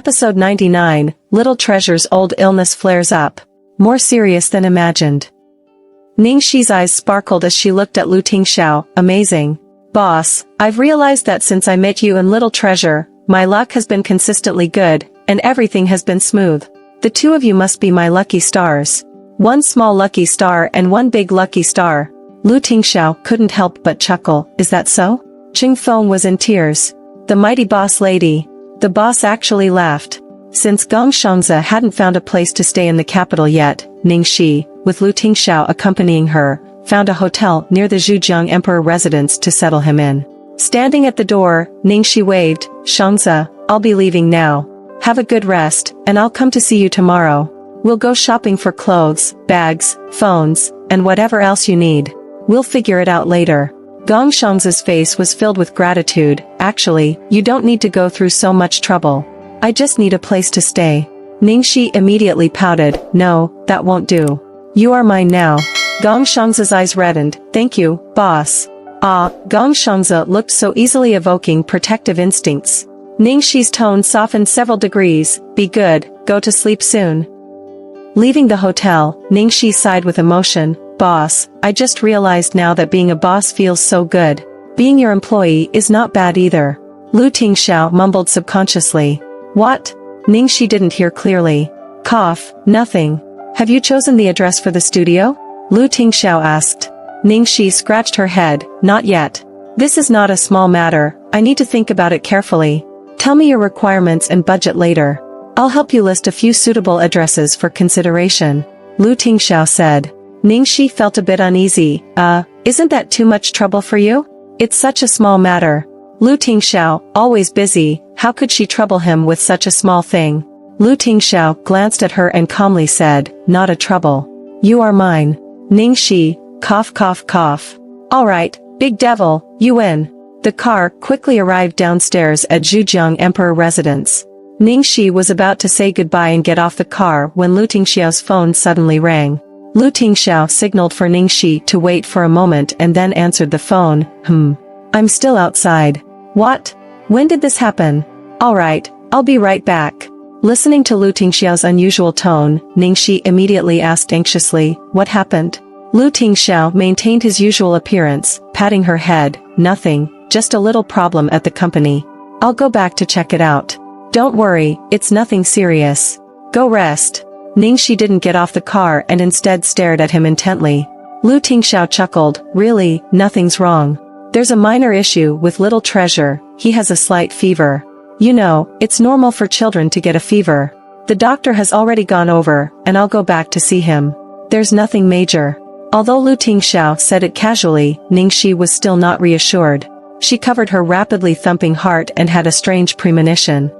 Episode 99, Little Treasure's old illness flares up. More serious than imagined. Ningxi's eyes sparkled as she looked at Lu Tingxiao, amazing. Boss, I've realized that since I met you and Little Treasure, my luck has been consistently good, and everything has been smooth. The two of you must be my lucky stars. One small lucky star and one big lucky star. Lu Tingxiao couldn't help but chuckle. Is that so? Ching Feng was in tears. The mighty boss lady. The boss actually laughed. Since Gong Shangze hadn't found a place to stay in the capital yet, Ningxi, with Lu Tingxiao accompanying her, found a hotel near the Jiong Emperor residence to settle him in. Standing at the door, Ningxi waved, Shangze, I'll be leaving now. Have a good rest, and I'll come to see you tomorrow. We'll go shopping for clothes, bags, phones, and whatever else you need. We'll figure it out later. Gong Shangze's face was filled with gratitude. Actually, you don't need to go through so much trouble. I just need a place to stay. Ningxi immediately pouted. No, that won't do. You are mine now. Gong Shangze's eyes reddened. Thank you, boss. Ah, Gong Shangze looked so easily evoking protective instincts. Ningxi's tone softened several degrees. Be good, go to sleep soon. Leaving the hotel, Ningxi sighed with emotion. Boss, I just realized now that being a boss feels so good. Being your employee is not bad either. Lu Tingxiao mumbled subconsciously. What? Ningxi didn't hear clearly. Cough, nothing. Have you chosen the address for the studio? Lu Tingxiao asked. Ningxi scratched her head. Not yet. This is not a small matter, I need to think about it carefully. Tell me your requirements and budget later. I'll help you list a few suitable addresses for consideration. Lu Tingxiao said. Ningxi felt a bit uneasy. Isn't that too much trouble for you? It's such a small matter. Lu Tingxiao, always busy, how could she trouble him with such a small thing? Lu Tingxiao glanced at her and calmly said, not a trouble. You are mine. Ningxi, cough cough cough. Alright, big devil, you win. The car quickly arrived downstairs at Jiong Emperor residence. Ningxi was about to say goodbye and get off the car when Lu Tingxiao's phone suddenly rang. Lu Tingxiao signaled for Ningxi to wait for a moment and then answered the phone. I'm still outside. What? When did this happen? Alright, I'll be right back. Listening to Lu Tingxiao's unusual tone, Ningxi immediately asked anxiously, what happened? Lu Tingxiao maintained his usual appearance, patting her head. Nothing, just a little problem at the company. I'll go back to check it out. Don't worry, it's nothing serious. Go rest. Ningxi didn't get off the car and instead stared at him intently. Lu Tingxiao chuckled. Really, nothing's wrong. There's a minor issue with Little Treasure, he has a slight fever. You know, it's normal for children to get a fever. The doctor has already gone over, and I'll go back to see him. There's nothing major. Although Lu Tingxiao said it casually, Ningxi was still not reassured. She covered her rapidly thumping heart and had a strange premonition.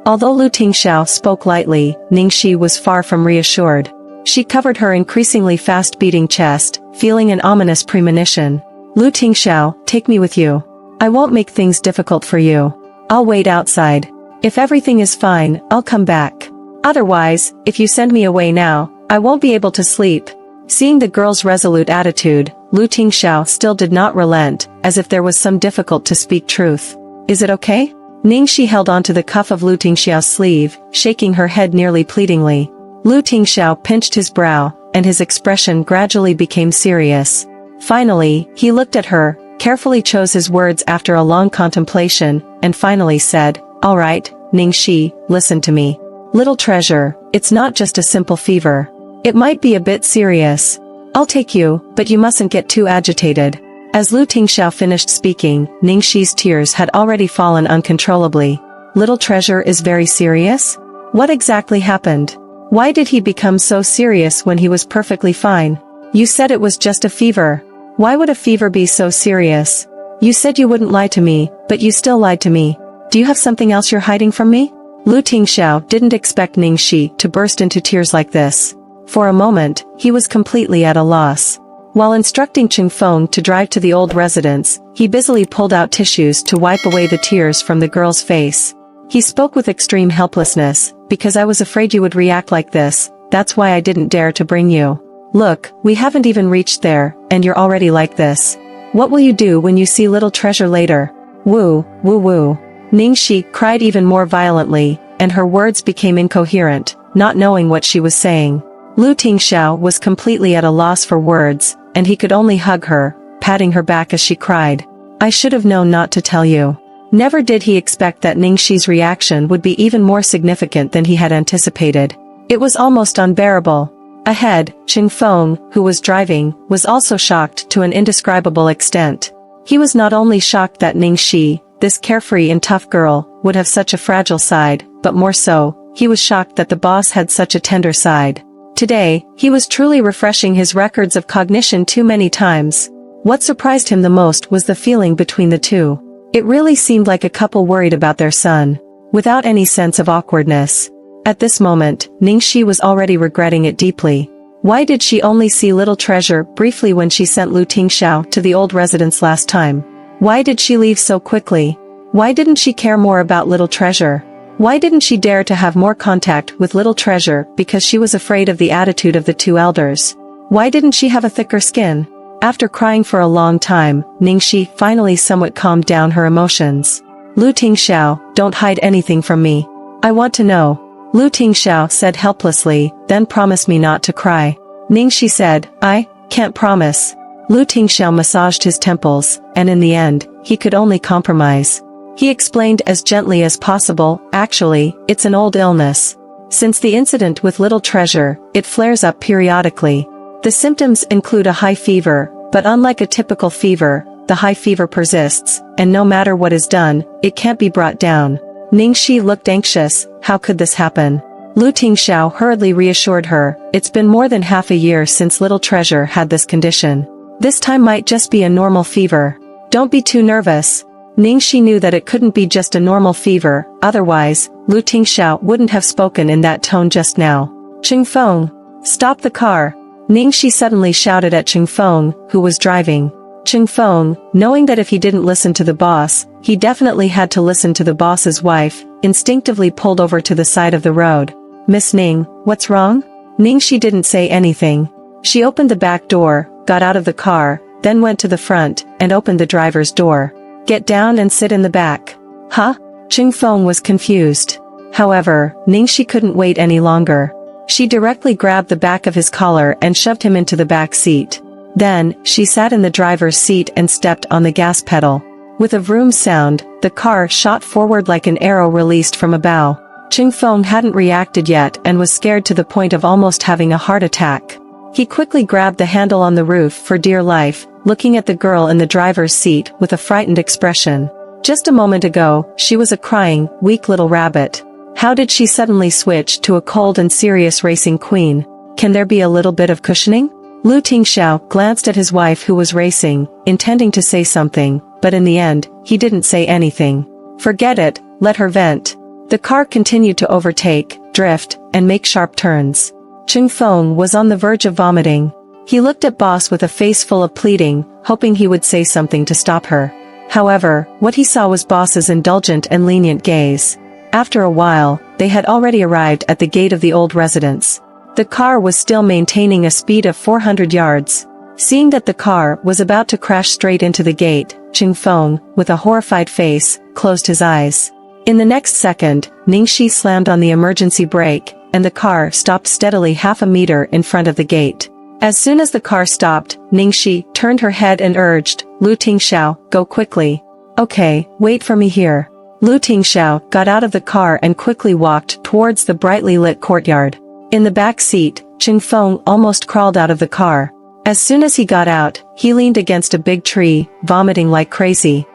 Although Lu Tingxiao spoke lightly, Ningxi was far from reassured. She covered her increasingly fast-beating chest, feeling an ominous premonition. Lu Tingxiao, take me with you. I won't make things difficult for you. I'll wait outside. If everything is fine, I'll come back. Otherwise, if you send me away now, I won't be able to sleep. Seeing the girl's resolute attitude, Lu Tingxiao still did not relent, as if there was some difficult-to-speak truth. Is it okay? Ningxi held onto the cuff of Lu Tingxiao's sleeve, shaking her head nearly pleadingly. Lu Tingxiao pinched his brow, and his expression gradually became serious. Finally, he looked at her, carefully chose his words after a long contemplation, and finally said, All right, Ningxi, listen to me. Little Treasure, it's not just a simple fever. It might be a bit serious. I'll take you, but you mustn't get too agitated. As Lu Tingxiao finished speaking, Ningxi's tears had already fallen uncontrollably. Little Treasure is very serious? What exactly happened? Why did he become so serious when he was perfectly fine? You said it was just a fever. Why would a fever be so serious? You said you wouldn't lie to me, but you still lied to me. Do you have something else you're hiding from me? Lu Tingxiao didn't expect Ningxi to burst into tears like this. For a moment, he was completely at a loss. While instructing Ching Feng to drive to the old residence, he busily pulled out tissues to wipe away the tears from the girl's face. He spoke with extreme helplessness, because I was afraid you would react like this, that's why I didn't dare to bring you. Look, we haven't even reached there, and you're already like this. What will you do when you see Little Treasure later? Woo, woo woo. Ningxi cried even more violently, and her words became incoherent, not knowing what she was saying. Lu Tingxiao was completely at a loss for words, and he could only hug her, patting her back as she cried. I should have known not to tell you. Never did he expect that Ningxi's reaction would be even more significant than he had anticipated. It was almost unbearable. Ahead, Qingfeng, who was driving, was also shocked to an indescribable extent. He was not only shocked that Ningxi, this carefree and tough girl, would have such a fragile side, but more so, he was shocked that the boss had such a tender side. Today, he was truly refreshing his records of cognition too many times. What surprised him the most was the feeling between the two. It really seemed like a couple worried about their son, without any sense of awkwardness. At this moment, Ningxi was already regretting it deeply. Why did she only see Little Treasure briefly when she sent Lu Tingxiao to the old residence last time? Why did she leave so quickly? Why didn't she care more about Little Treasure? Why didn't she dare to have more contact with Little Treasure because she was afraid of the attitude of the two elders? Why didn't she have a thicker skin? After crying for a long time, Ningxi finally somewhat calmed down her emotions. Lu Tingxiao, don't hide anything from me. I want to know. Lu Tingxiao said helplessly, then promise me not to cry. Ningxi said, I can't promise. Lu Tingxiao massaged his temples, and in the end, he could only compromise. He explained as gently as possible, actually, it's an old illness. Since the incident with Little Treasure, it flares up periodically. The symptoms include a high fever, but unlike a typical fever, the high fever persists, and no matter what is done, it can't be brought down. Ningxi looked anxious. How could this happen? Lu Tingxiao hurriedly reassured her, it's been more than half a year since Little Treasure had this condition. This time might just be a normal fever. Don't be too nervous. Ningxi knew that it couldn't be just a normal fever, otherwise, Lu Tingxiao wouldn't have spoken in that tone just now. Qingfeng, stop the car. Ningxi suddenly shouted at Qingfeng, who was driving. Qingfeng, knowing that if he didn't listen to the boss, he definitely had to listen to the boss's wife, instinctively pulled over to the side of the road. Miss Ning, what's wrong? Ningxi didn't say anything. She opened the back door, got out of the car, then went to the front, and opened the driver's door. Get down and sit in the back. Huh? Qingfeng was confused. However, Ningxi couldn't wait any longer. She directly grabbed the back of his collar and shoved him into the back seat. Then, she sat in the driver's seat and stepped on the gas pedal. With a vroom sound, the car shot forward like an arrow released from a bow. Qingfeng hadn't reacted yet and was scared to the point of almost having a heart attack. He quickly grabbed the handle on the roof for dear life, looking at the girl in the driver's seat with a frightened expression. Just a moment ago, she was a crying, weak little rabbit. How did she suddenly switch to a cold and serious racing queen? Can there be a little bit of cushioning? Lu Tingxiao glanced at his wife who was racing, intending to say something, but in the end, he didn't say anything. Forget it, let her vent. The car continued to overtake, drift, and make sharp turns. Qingfeng was on the verge of vomiting. He looked at Boss with a face full of pleading, hoping he would say something to stop her. However, what he saw was Boss's indulgent and lenient gaze. After a while, they had already arrived at the gate of the old residence. The car was still maintaining a speed of 400 yards. Seeing that the car was about to crash straight into the gate, Qingfeng, with a horrified face, closed his eyes. In the next second, Ningxi slammed on the emergency brake, and the car stopped steadily half a meter in front of the gate. As soon as the car stopped, Ningxi turned her head and urged, Lu Tingxiao, go quickly. Okay, wait for me here. Lu Tingxiao got out of the car and quickly walked towards the brightly lit courtyard. In the back seat, Qingfeng almost crawled out of the car. As soon as he got out, he leaned against a big tree, vomiting like crazy.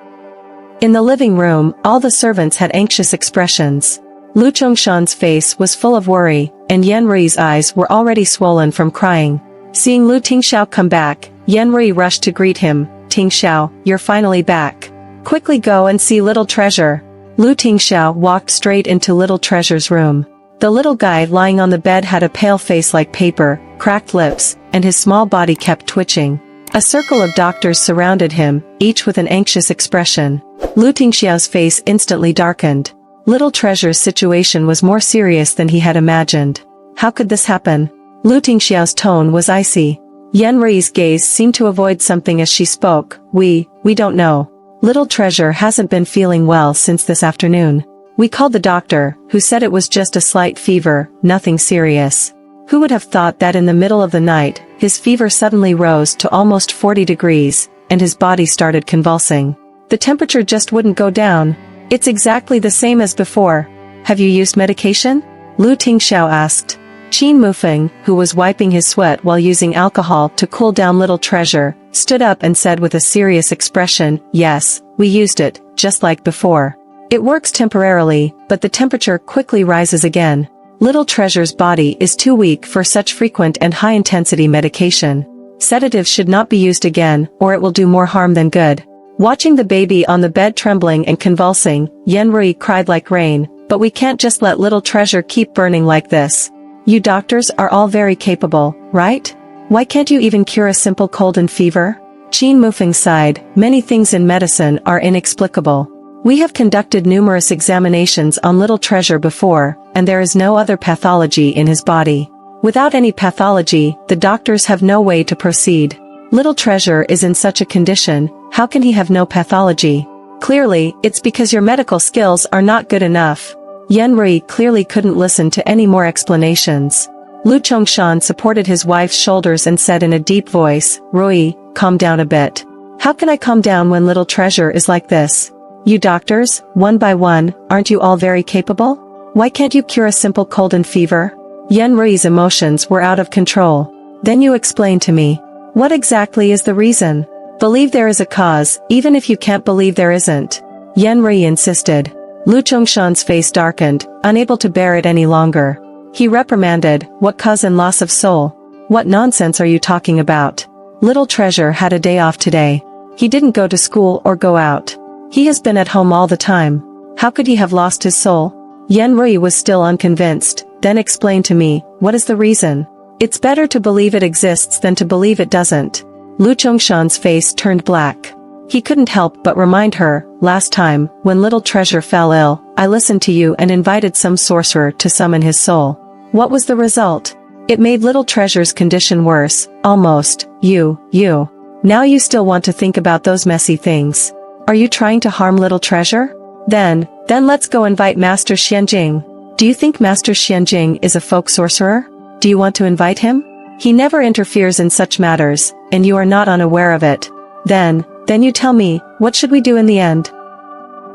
In the living room, all the servants had anxious expressions. Lu Chongshan's face was full of worry, and Yan Rui's eyes were already swollen from crying. Seeing Lu Tingxiao come back, Yan Rui rushed to greet him. Tingxiao, you're finally back. Quickly go and see Little Treasure. Lu Tingxiao walked straight into Little Treasure's room. The little guy lying on the bed had a pale face like paper, cracked lips, and his small body kept twitching. A circle of doctors surrounded him, each with an anxious expression. Lu Tingxiao's face instantly darkened. Little Treasure's situation was more serious than he had imagined. How could this happen? Lu Tingxiao's tone was icy. Yan Rui's gaze seemed to avoid something as she spoke. We don't know. Little Treasure hasn't been feeling well since this afternoon. We called the doctor, who said it was just a slight fever, nothing serious. Who would have thought that in the middle of the night, his fever suddenly rose to almost 40 degrees, and his body started convulsing. The temperature just wouldn't go down. It's exactly the same as before. Have you used medication? Lu Tingxiao asked. Qin Mufeng, who was wiping his sweat while using alcohol to cool down little treasure, stood up and said with a serious expression, yes, we used it, just like before. It works temporarily, but the temperature quickly rises again. Little treasure's body is too weak for such frequent and high-intensity medication. Sedatives should not be used again, or it will do more harm than good. Watching the baby on the bed trembling and convulsing, Yan Rui cried like rain, but we can't just let little treasure keep burning like this. You doctors are all very capable, right? Why can't you even cure a simple cold and fever? Qin Mufeng sighed, many things in medicine are inexplicable. We have conducted numerous examinations on little treasure before, and there is no other pathology in his body. Without any pathology, the doctors have no way to proceed. Little treasure is in such a condition, how can he have no pathology? Clearly, it's because your medical skills are not good enough. Yan Rui clearly couldn't listen to any more explanations. Lu Chongshan supported his wife's shoulders and said in a deep voice, Rui, calm down a bit. How can I calm down when little treasure is like this? You doctors, one by one, aren't you all very capable? Why can't you cure a simple cold and fever? Yan Rui's emotions were out of control. Then you explain to me. What exactly is the reason? Believe there is a cause, even if you can't believe there isn't. Yan Rui insisted. Lu Chongshan's face darkened, unable to bear it any longer. He reprimanded, what cause and loss of soul? What nonsense are you talking about? Little treasure had a day off today. He didn't go to school or go out. He has been at home all the time. How could he have lost his soul? Yan Rui was still unconvinced, then explained to me, what is the reason? It's better to believe it exists than to believe it doesn't. Lu Chongshan's face turned black. He couldn't help but remind her, last time, when little treasure fell ill, I listened to you and invited some sorcerer to summon his soul. What was the result? It made little treasure's condition worse, almost. You. Now you still want to think about those messy things. Are you trying to harm little treasure? Then let's go invite Master Xianjing. Do you think Master Xianjing is a folk sorcerer? Do you want to invite him? He never interferes in such matters, and you are not unaware of it. Then you tell me, what should we do in the end?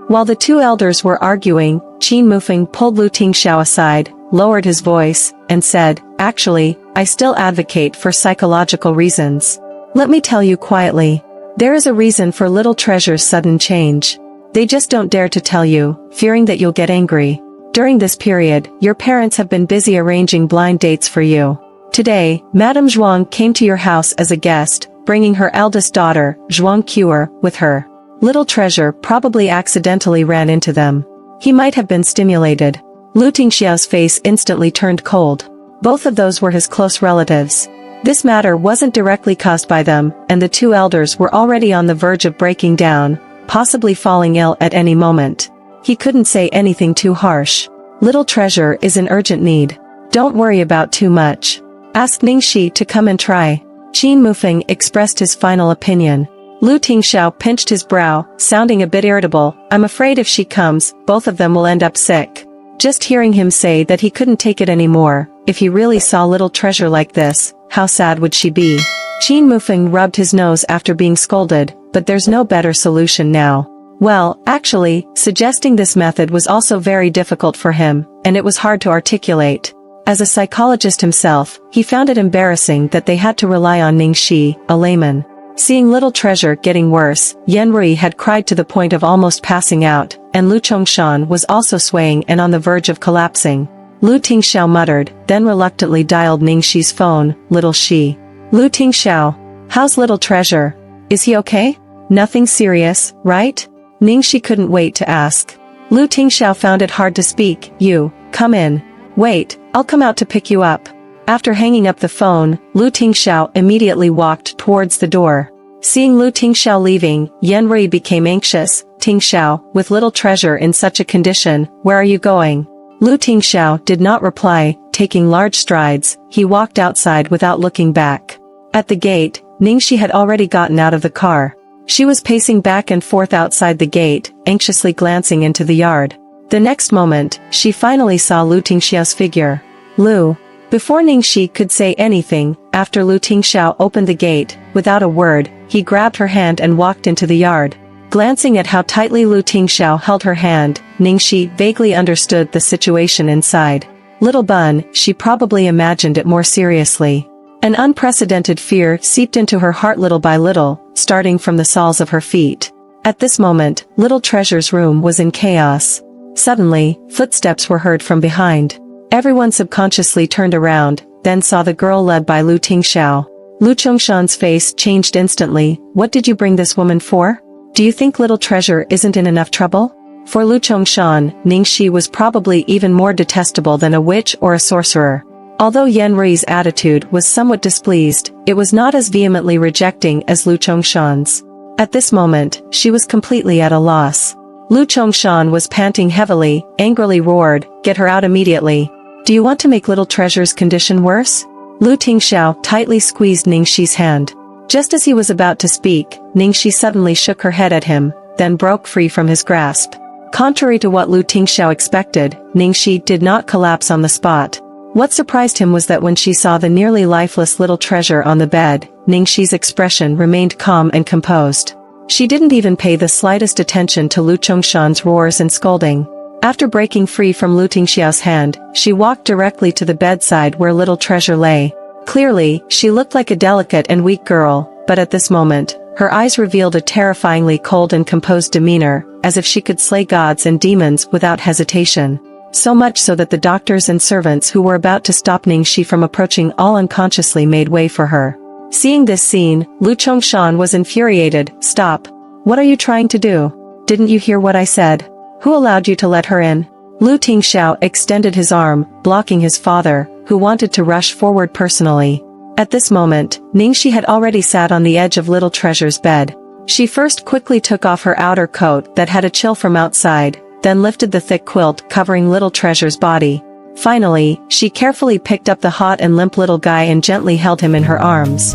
While the two elders were arguing, Qin Mufeng pulled Lu Tingxiao aside, lowered his voice, and said, actually, I still advocate for psychological reasons. Let me tell you quietly. There is a reason for little treasure's sudden change. They just don't dare to tell you, fearing that you'll get angry. During this period, your parents have been busy arranging blind dates for you. Today, Madame Jiong came to your house as a guest, bringing her eldest daughter, Jiong Cure, with her. Little treasure probably accidentally ran into them. He might have been stimulated. Lu Tingxiao's face instantly turned cold. Both of those were his close relatives. This matter wasn't directly caused by them, and the two elders were already on the verge of breaking down, possibly falling ill at any moment. He couldn't say anything too harsh. Little treasure is in urgent need. Don't worry about too much. Ask Ningxi to come and try. Qin Mufeng expressed his final opinion. Lu Tingxiao pinched his brow, sounding a bit irritable. I'm afraid if she comes, both of them will end up sick. Just hearing him say that he couldn't take it anymore, if he really saw little treasure like this, how sad would she be? Qin Mufeng rubbed his nose after being scolded, but there's no better solution now. Well, actually, suggesting this method was also very difficult for him, and it was hard to articulate. As a psychologist himself, he found it embarrassing that they had to rely on Ningxi, a layman. Seeing little treasure getting worse, Yan Rui had cried to the point of almost passing out, and Lu Chongshan was also swaying and on the verge of collapsing. Lu Tingxiao muttered, then reluctantly dialed Ningxi's phone, little Shi. Lu Tingxiao. How's little treasure? Is he okay? Nothing serious, right? Ningxi couldn't wait to ask. Lu Tingxiao found it hard to speak. You, come in. Wait, I'll come out to pick you up. After hanging up the phone, Lu Tingxiao immediately walked towards the door. Seeing Lu Tingxiao leaving, Yan Rui became anxious. Tingxiao, with little treasure in such a condition, where are you going? Lu Tingxiao did not reply, taking large strides, he walked outside without looking back. At the gate, Ningxi had already gotten out of the car. She was pacing back and forth outside the gate, anxiously glancing into the yard. The next moment, she finally saw Lu Tingxiao's figure. Lu. Before Ningxi could say anything, after Lu Tingxiao opened the gate, without a word, he grabbed her hand and walked into the yard. Glancing at how tightly Lu Tingxiao held her hand, Ningxi vaguely understood the situation inside. Little Bun, she probably imagined it more seriously. An unprecedented fear seeped into her heart little by little, starting from the soles of her feet. At this moment, Little Treasure's room was in chaos. Suddenly, footsteps were heard from behind. Everyone subconsciously turned around, then saw the girl led by Lu Tingxiao. Lu Chongshan's face changed instantly. What did you bring this woman for? Do you think Little Treasure isn't in enough trouble? For Lu Chongshan, Ningxi was probably even more detestable than a witch or a sorcerer. Although Yan Rui's attitude was somewhat displeased, it was not as vehemently rejecting as Lu Chongshan's. At this moment, she was completely at a loss. Lu Chongshan was panting heavily, angrily roared, "Get her out immediately. Do you want to make Little Treasure's condition worse?" Lu Tingxiao tightly squeezed Ningxi's hand. Just as he was about to speak, Ningxi suddenly shook her head at him, then broke free from his grasp. Contrary to what Lu Tingxiao expected, Ningxi did not collapse on the spot. What surprised him was that when she saw the nearly lifeless Little Treasure on the bed, Ningxi's expression remained calm and composed. She didn't even pay the slightest attention to Lu Chongshan's roars and scolding. After breaking free from Lu Tingxiao's hand, she walked directly to the bedside where Little Treasure lay. Clearly, she looked like a delicate and weak girl, but at this moment, her eyes revealed a terrifyingly cold and composed demeanor, as if she could slay gods and demons without hesitation. So much so that the doctors and servants who were about to stop Ningxi from approaching all unconsciously made way for her. Seeing this scene, Lu Chongshan was infuriated. "Stop. What are you trying to do? Didn't you hear what I said? Who allowed you to let her in?" Lu Tingxiao extended his arm, blocking his father, who wanted to rush forward personally. At this moment, Ningxi had already sat on the edge of Little Treasure's bed. She first quickly took off her outer coat that had a chill from outside, then lifted the thick quilt covering Little Treasure's body. Finally, she carefully picked up the hot and limp little guy and gently held him in her arms.